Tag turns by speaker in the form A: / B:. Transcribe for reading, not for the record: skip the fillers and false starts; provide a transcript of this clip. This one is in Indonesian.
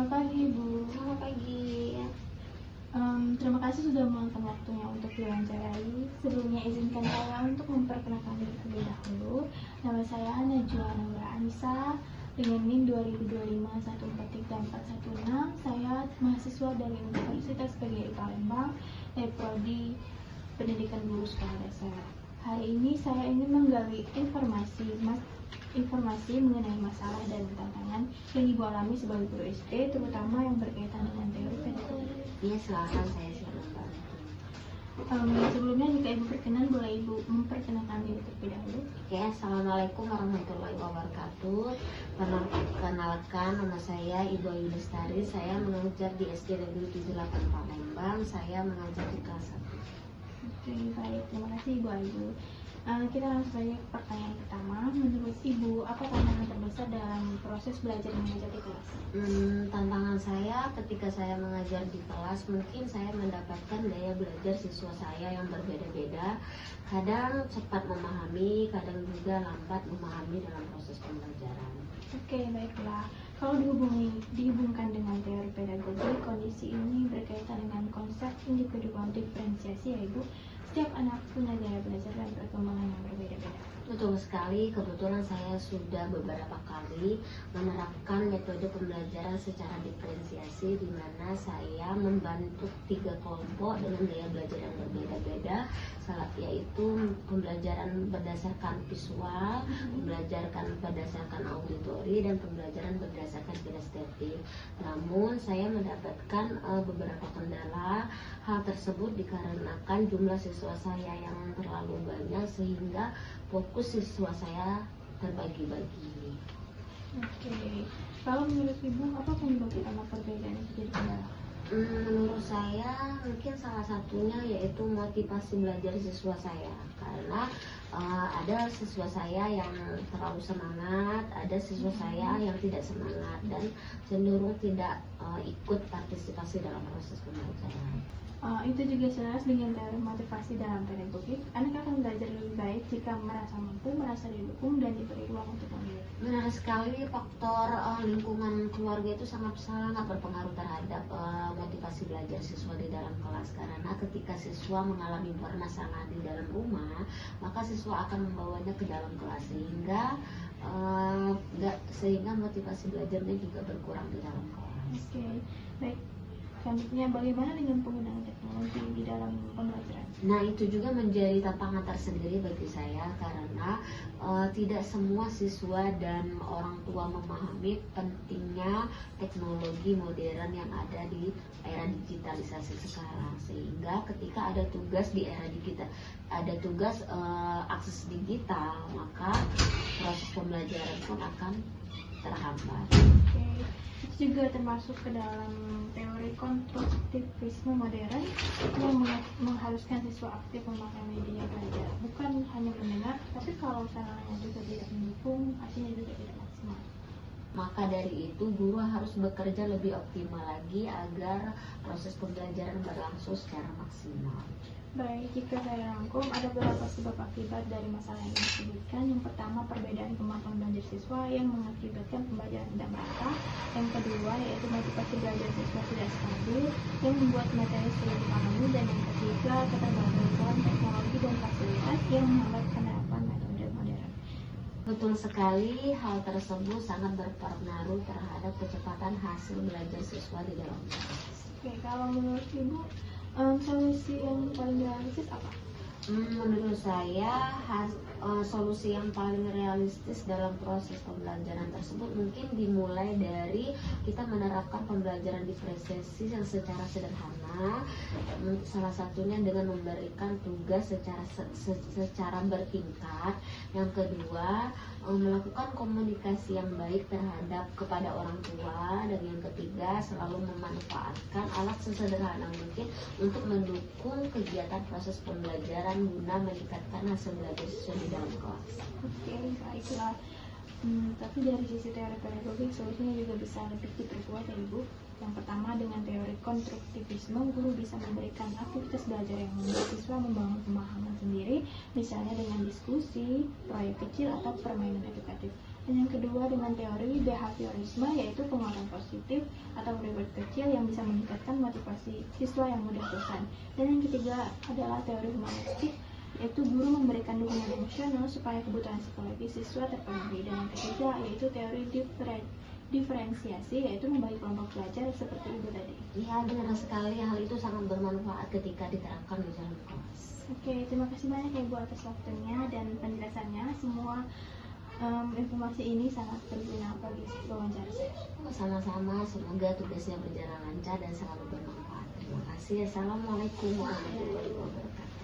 A: Selamat pagi, Ibu.
B: Selamat pagi.
A: Terima kasih sudah meluangkan waktunya untuk diwawancarai. Sebelumnya izinkan saya untuk memperkenalkan diri terlebih dahulu. Nama saya Najwa Nura Anissa dengan NIM 2025143416. Saya mahasiswa dari Universitas PGRI Palembang dari Prodi Pendidikan Guru Sekolah Dasar. Hari ini saya ingin menggali informasi mengenai masalah dan tantangan yang Ibu alami sebagai guru SD, terutama yang berkaitan dengan teori pedagogi.
B: Iya, silakan, saya siap membantu.
A: Sebelumnya jika Ibu berkenan, boleh Ibu memperkenalkan diri terlebih dahulu.
B: Oke, Assalamualaikum warahmatullahi wabarakatuh. Perkenalkan, nama saya Ibu Ayu Lestari. Saya mengajar di SD Negeri 78 Palembang. Saya mengajar di kelas 1.
A: Oke, baik. Terima kasih Ibu Ayu. Kita langsung saja ke pertanyaan pertama. Menurut Ibu, apa tantangan terbesar dalam proses belajar mengajar di kelas?
B: Tantangan saya ketika saya mengajar di kelas, mungkin saya mendapatkan daya belajar siswa saya yang berbeda-beda. Kadang cepat memahami, kadang juga lambat memahami dalam proses pembelajaran.
A: Oke, baiklah. Kalau dihubungkan dengan teori pedagogi, kondisi ini berkaitan dengan konsep individual diferensiasi, ya Ibu. Setiap anak punya gaya belajar dan perkembangan yang berbeda-beda.
B: Betul sekali, kebetulan saya sudah beberapa kali menerapkan metode pembelajaran secara diferensiasi, di mana saya membentuk 3 kelompok dengan gaya belajar yang berbeda-beda, yaitu pembelajaran berdasarkan visual, pembelajaran berdasarkan auditori, dan pembelajaran berdasarkan kinestetik. Namun saya mendapatkan beberapa kendala. Hal tersebut dikarenakan jumlah siswa saya yang terlalu banyak, sehingga fokus siswa saya terbagi-bagi.
A: Oke, kalau menurut Ibu, apa penyebab utama perbedaan itu jadi kendala?
B: Menurut saya mungkin salah satunya yaitu motivasi belajar siswa saya, karena ada siswa saya yang terlalu semangat, ada siswa saya yang tidak semangat dan cenderung tidak ikut partisipasi dalam proses pembelajaran.
A: Itu juga selaras dengan teori motivasi dalam pedagogik. Anak akan belajar lebih baik jika merasa mampu, merasa didukung, dan diberi ruang untuk memilih.
B: Benar sekali, faktor lingkungan keluarga itu sangat berpengaruh terhadap motivasi belajar siswa di dalam kelas, karena ketika siswa mengalami permasalahan di dalam rumah, maka siswa akan membawanya ke dalam kelas, sehingga motivasi belajarnya juga berkurang di dalam kelas.
A: Oke, baik. Selanjutnya, bagaimana dengan penggunaan teknologi di dalam pembelajaran?
B: Nah, itu juga menjadi tantangan tersendiri bagi saya, karena tidak semua siswa dan orang tua memahami pentingnya teknologi modern yang ada di era digitalisasi sekarang. Sehingga ketika ada tugas di era digital, ada tugas akses digital, maka proses pembelajaran pun akan terhambat.
A: Oke, itu juga termasuk ke dalam teori konstruktivisme modern yang mengharuskan siswa aktif memakai media belajar, bukan hanya mendengar, tapi kalau sarannya juga tidak mendukung, hasilnya juga tidak maksimal.
B: Maka dari itu guru harus bekerja lebih optimal lagi agar proses pembelajaran berlangsung secara maksimal.
A: Baik, jika saya rangkum, ada beberapa sebab akibat dari masalah yang disebutkan. Yang pertama, perbedaan kemampuan belajar siswa yang mengakibatkan pembelajaran tidak merata. Yang kedua, yaitu motivasi belajar siswa tidak stabil yang membuat materi sulit dipahami. Dan yang ketiga, keterbatasan teknologi dan fasilitas yang menghambat penerapan metode modern.
B: Betul sekali, hal tersebut sangat berpengaruh terhadap kecepatan hasil belajar siswa di dalam kelas.
A: Oke, kalau menurut Ibu, solusi yang paling realistis apa?
B: Menurut saya solusi yang paling realistis dalam proses pembelajaran tersebut mungkin dimulai dari kita menerapkan pembelajaran diferensiasi yang secara sederhana, salah satunya dengan memberikan tugas secara bertingkat. Yang kedua, melakukan komunikasi yang baik kepada orang tua, dan yang ketiga selalu memanfaatkan alat sesederhana mungkin untuk mendukung kegiatan proses pembelajaran guna meningkatkan hasil belajar siswa di dalam kelas.
A: Oke, baiklah. Tapi dari sisi teori pedagogik, solusinya juga bisa lebih diperkuat, ya Ibu. Yang pertama, dengan teori konstruktivisme, guru bisa memberikan aktivitas belajar yang membuat siswa membangun pemahaman sendiri, misalnya dengan diskusi, proyek kecil, atau permainan edukatif. Dan yang kedua dengan teori behaviorisme, yaitu penguatan positif atau reward kecil yang bisa meningkatkan motivasi siswa yang mudah bosan. Dan yang ketiga adalah teori humanistik, yaitu guru memberikan dukungan emosional supaya kebutuhan psikologis siswa terpenuhi. Dan yang ketiga yaitu teori diferensiasi, yaitu membagi kelompok belajar seperti ibu tadi.
B: Iya, benar sekali, hal itu sangat bermanfaat ketika diterapkan di dalam kelas.
A: Oke, terima kasih banyak ya Ibu atas waktunya dan penjelasannya. Semua informasi ini sangat berguna bagi wawancara saya.
B: Sama-sama, semoga tugasnya berjalan lancar dan selalu bermanfaat. Terima kasih. Assalamualaikum warahmatullahi wabarakatuh.